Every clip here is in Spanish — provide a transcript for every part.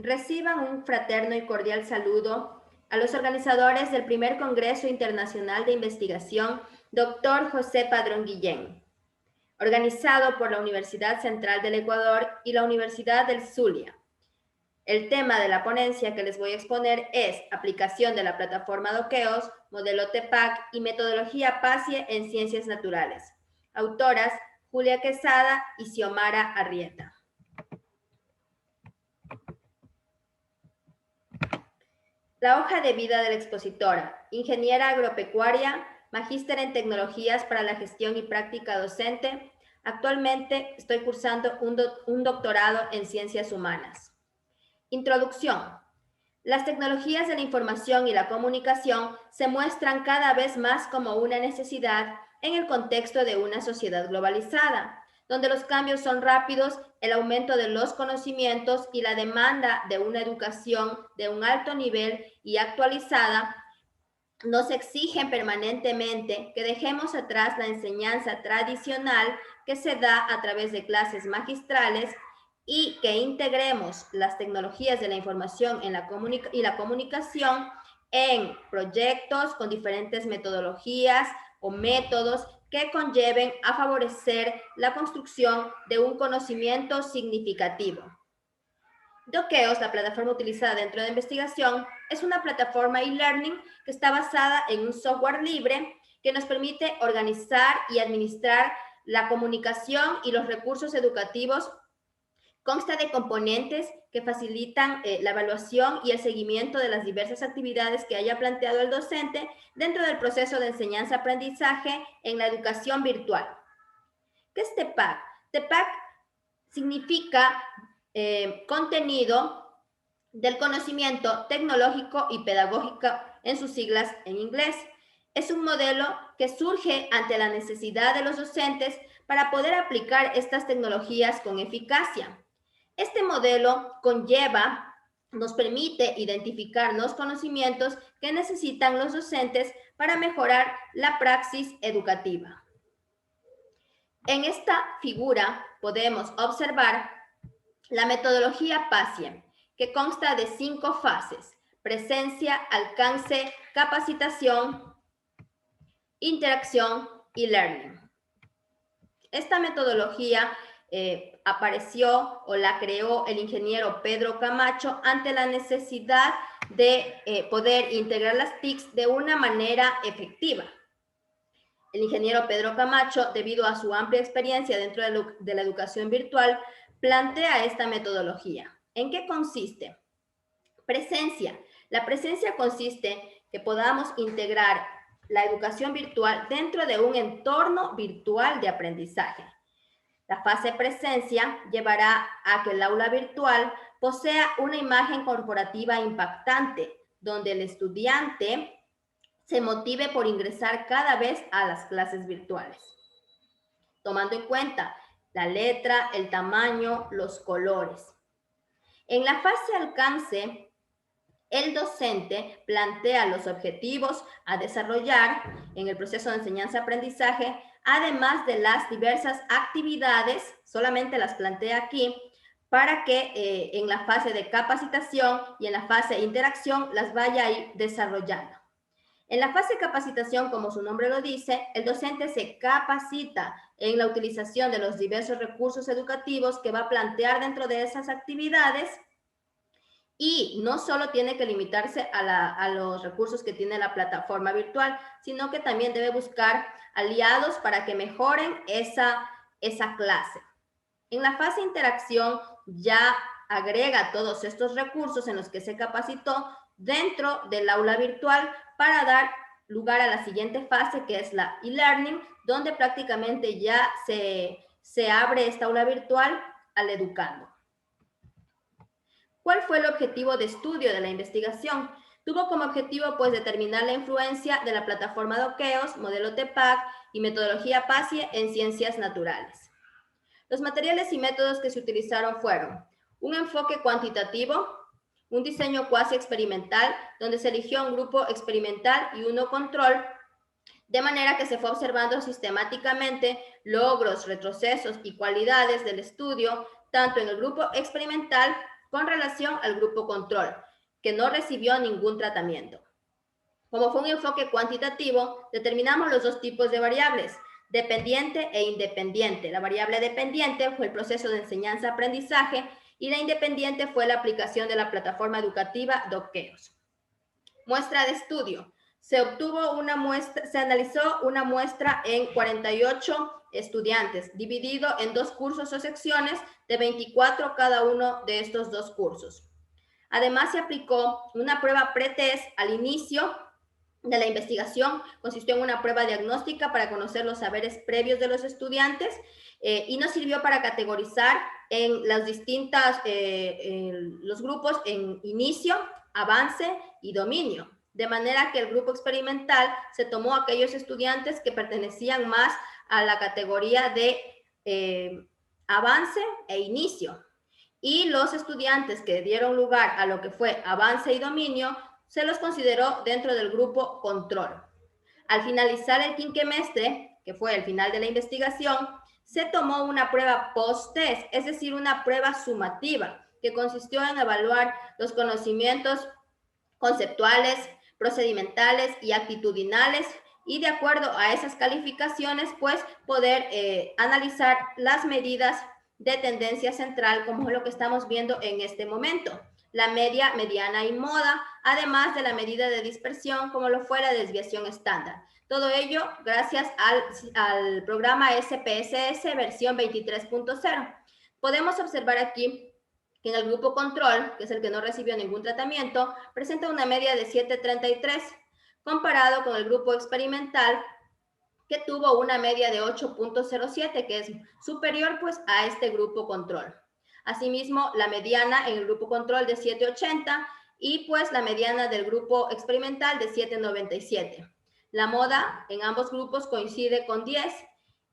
Reciban un fraterno y cordial saludo a los organizadores del primer Congreso Internacional de Investigación, Dr. José Padrón Guillén, organizado por la Universidad Central del Ecuador y la Universidad del Zulia. El tema de la ponencia que les voy a exponer es aplicación de la plataforma Doqueos, modelo TEPAC y metodología PASIE en ciencias naturales. Autoras Julia Quesada y Xiomara Arrieta. La hoja de vida de la expositora: ingeniera agropecuaria, magíster en tecnologías para la gestión y práctica docente. Actualmente estoy cursando un doctorado en ciencias humanas. Introducción. Las tecnologías de la información y la comunicación se muestran cada vez más como una necesidad en el contexto de una sociedad globalizada, donde los cambios son rápidos, el aumento de los conocimientos y la demanda de una educación de un alto nivel y actualizada nos exigen permanentemente que dejemos atrás la enseñanza tradicional que se da a través de clases magistrales y que integremos las tecnologías de la información y la comunicación en proyectos con diferentes metodologías o métodos que conlleven a favorecer la construcción de un conocimiento significativo. Doqueos, la plataforma utilizada dentro de la investigación, es una plataforma e-learning que está basada en un software libre que nos permite organizar y administrar la comunicación y los recursos educativos. Consta de componentes que facilitan la evaluación y el seguimiento de las diversas actividades que haya planteado el docente dentro del proceso de enseñanza-aprendizaje en la educación virtual. ¿Qué es TEPAC? TEPAC significa contenido del conocimiento tecnológico y pedagógico en sus siglas en inglés. Es un modelo que surge ante la necesidad de los docentes para poder aplicar estas tecnologías con eficacia. Este modelo nos permite identificar los conocimientos que necesitan los docentes para mejorar la praxis educativa. En esta figura podemos observar la metodología PASIE, que consta de 5 fases: presencia, alcance, capacitación, interacción y learning. Esta metodología apareció o la creó el ingeniero Pedro Camacho ante la necesidad de poder integrar las TICs de una manera efectiva. El ingeniero Pedro Camacho, debido a su amplia experiencia dentro de la educación virtual, plantea esta metodología. ¿En qué consiste? Presencia. La presencia consiste que podamos integrar la educación virtual dentro de un entorno virtual de aprendizaje. La fase presencia llevará a que el aula virtual posea una imagen corporativa impactante, donde el estudiante se motive por ingresar cada vez a las clases virtuales, tomando en cuenta la letra, el tamaño, los colores. En la fase alcance, el docente plantea los objetivos a desarrollar en el proceso de enseñanza-aprendizaje, además de las diversas actividades, solamente las plantea aquí, para que en la fase de capacitación y en la fase de interacción las vaya a ir desarrollando. En la fase de capacitación, como su nombre lo dice, el docente se capacita en la utilización de los diversos recursos educativos que va a plantear dentro de esas actividades, y no solo tiene que limitarse a los recursos que tiene la plataforma virtual, sino que también debe buscar aliados para que mejoren esa clase. En la fase de interacción ya agrega todos estos recursos en los que se capacitó dentro del aula virtual para dar lugar a la siguiente fase, que es la e-learning, donde prácticamente ya se abre esta aula virtual al educando. ¿Cuál fue el objetivo de estudio de la investigación? Tuvo como objetivo determinar la influencia de la plataforma Doqueos, modelo TEPAC y metodología PASIE en ciencias naturales. Los materiales y métodos que se utilizaron fueron un enfoque cuantitativo, un diseño cuasi experimental, donde se eligió un grupo experimental y uno control, de manera que se fue observando sistemáticamente logros, retrocesos y cualidades del estudio, tanto en el grupo experimental con relación al grupo control, que no recibió ningún tratamiento. Como fue un enfoque cuantitativo, determinamos los dos tipos de variables, dependiente e independiente. La variable dependiente fue el proceso de enseñanza-aprendizaje y la independiente fue la aplicación de la plataforma educativa Doqueos. Muestra de estudio. Se analizó una muestra en 48 estudiantes, dividido en 2 cursos o secciones de 24 cada uno de estos 2 cursos. Además, se aplicó una prueba pretest al inicio de la investigación. Consistió en una prueba diagnóstica para conocer los saberes previos de los estudiantes y nos sirvió para categorizar en las distintas, los grupos en inicio, avance y dominio. De manera que el grupo experimental se tomó a aquellos estudiantes que pertenecían más a la categoría de avance e inicio. Y los estudiantes que dieron lugar a lo que fue avance y dominio se los consideró dentro del grupo control. Al finalizar el quinquemestre, que fue el final de la investigación, se tomó una prueba post-test, es decir, una prueba sumativa, que consistió en evaluar los conocimientos conceptuales, procedimentales y actitudinales, y de acuerdo a esas calificaciones, pues poder analizar las medidas de tendencia central, como es lo que estamos viendo en este momento. La media, mediana y moda, además de la medida de dispersión, como lo fue la desviación estándar. Todo ello gracias al programa SPSS versión 23.0. Podemos observar aquí que en el grupo control, que es el que no recibió ningún tratamiento, presenta una media de 7.33, comparado con el grupo experimental, que tuvo una media de 8.07, que es superior pues a este grupo control. Asimismo, la mediana en el grupo control de 7.80 y pues la mediana del grupo experimental de 7.97. La moda en ambos grupos coincide con 10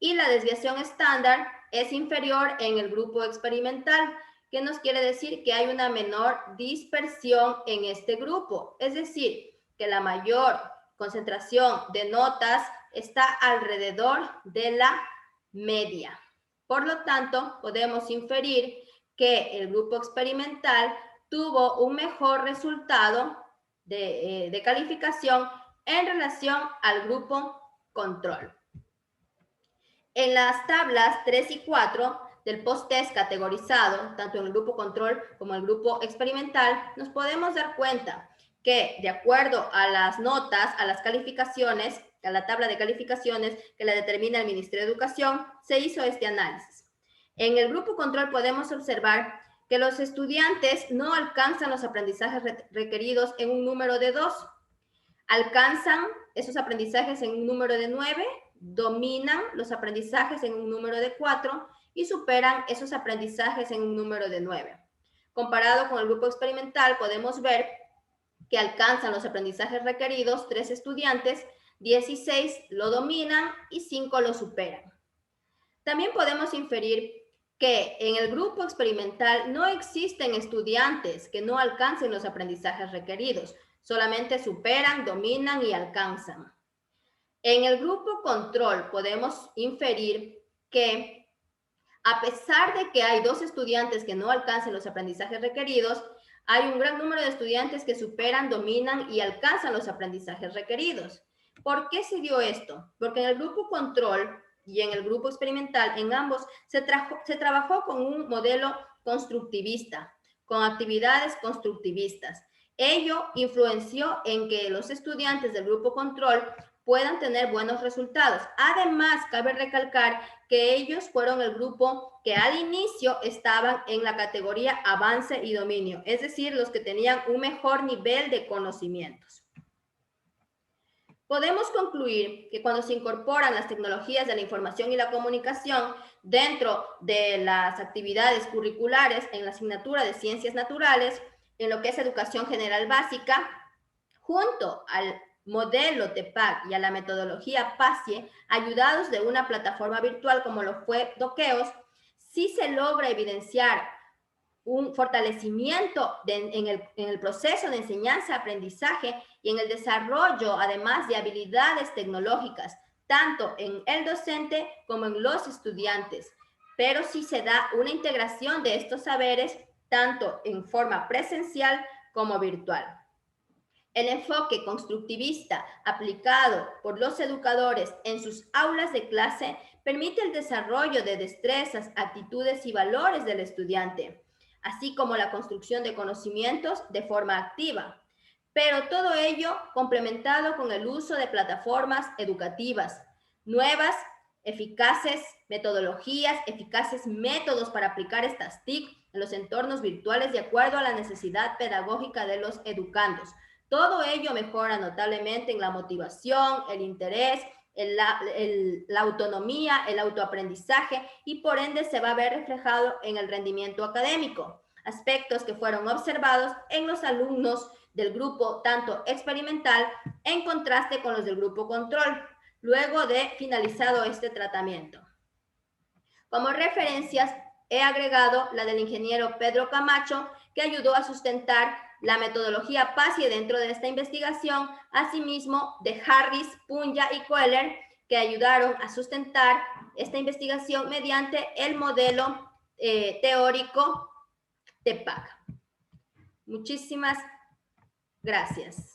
y la desviación estándar es inferior en el grupo experimental, que nos quiere decir que hay una menor dispersión en este grupo. Es decir, que la mayor concentración de notas está alrededor de la media. Por lo tanto, podemos inferir que el grupo experimental tuvo un mejor resultado de calificación en relación al grupo control. En las tablas 3 y 4 del post-test categorizado, tanto en el grupo control como en el grupo experimental, nos podemos dar cuenta que de acuerdo a las notas, a las calificaciones, a la tabla de calificaciones que la determina el Ministerio de Educación, se hizo este análisis. En el grupo control podemos observar que los estudiantes no alcanzan los aprendizajes requeridos en un número de 2, alcanzan esos aprendizajes en un número de 9, dominan los aprendizajes en un número de 4 y superan esos aprendizajes en un número de 9. Comparado con el grupo experimental, podemos ver que alcanzan los aprendizajes requeridos 3 estudiantes, 16 lo dominan y 5 lo superan. También podemos inferir que en el grupo experimental no existen estudiantes que no alcancen los aprendizajes requeridos, solamente superan, dominan y alcanzan. En el grupo control podemos inferir que a pesar de que hay 2 estudiantes que no alcancen los aprendizajes requeridos, hay un gran número de estudiantes que superan, dominan y alcanzan los aprendizajes requeridos. ¿Por qué se dio esto? Porque en el grupo control y en el grupo experimental, en ambos, se trabajó con un modelo constructivista, con actividades constructivistas. Ello influenció en que los estudiantes del grupo control puedan tener buenos resultados. Además, cabe recalcar que ellos fueron el grupo que al inicio estaban en la categoría avance y dominio, es decir, los que tenían un mejor nivel de conocimientos. Podemos concluir que cuando se incorporan las tecnologías de la información y la comunicación dentro de las actividades curriculares en la asignatura de Ciencias Naturales, en lo que es Educación General Básica, junto al modelo TEPAC y a la metodología PASIE, ayudados de una plataforma virtual como lo fue Doqueos, sí se logra evidenciar un fortalecimiento en el proceso de enseñanza-aprendizaje y en el desarrollo, además de habilidades tecnológicas, tanto en el docente como en los estudiantes. Pero sí se da una integración de estos saberes tanto en forma presencial como virtual. El enfoque constructivista aplicado por los educadores en sus aulas de clase permite el desarrollo de destrezas, actitudes y valores del estudiante, así como la construcción de conocimientos de forma activa. Pero todo ello complementado con el uso de plataformas educativas nuevas, eficaces metodologías, eficaces métodos para aplicar estas TIC en los entornos virtuales de acuerdo a la necesidad pedagógica de los educandos. Todo ello mejora notablemente en la motivación, el interés, la autonomía, el autoaprendizaje y por ende se va a ver reflejado en el rendimiento académico. Aspectos que fueron observados en los alumnos del grupo tanto experimental en contraste con los del grupo control, luego de finalizado este tratamiento. Como referencias he agregado la del ingeniero Pedro Camacho, que ayudó a sustentar la metodología PASI dentro de esta investigación, asimismo de Harris, Punya y Kohler, que ayudaron a sustentar esta investigación mediante el modelo teórico TEPAC. Muchísimas gracias.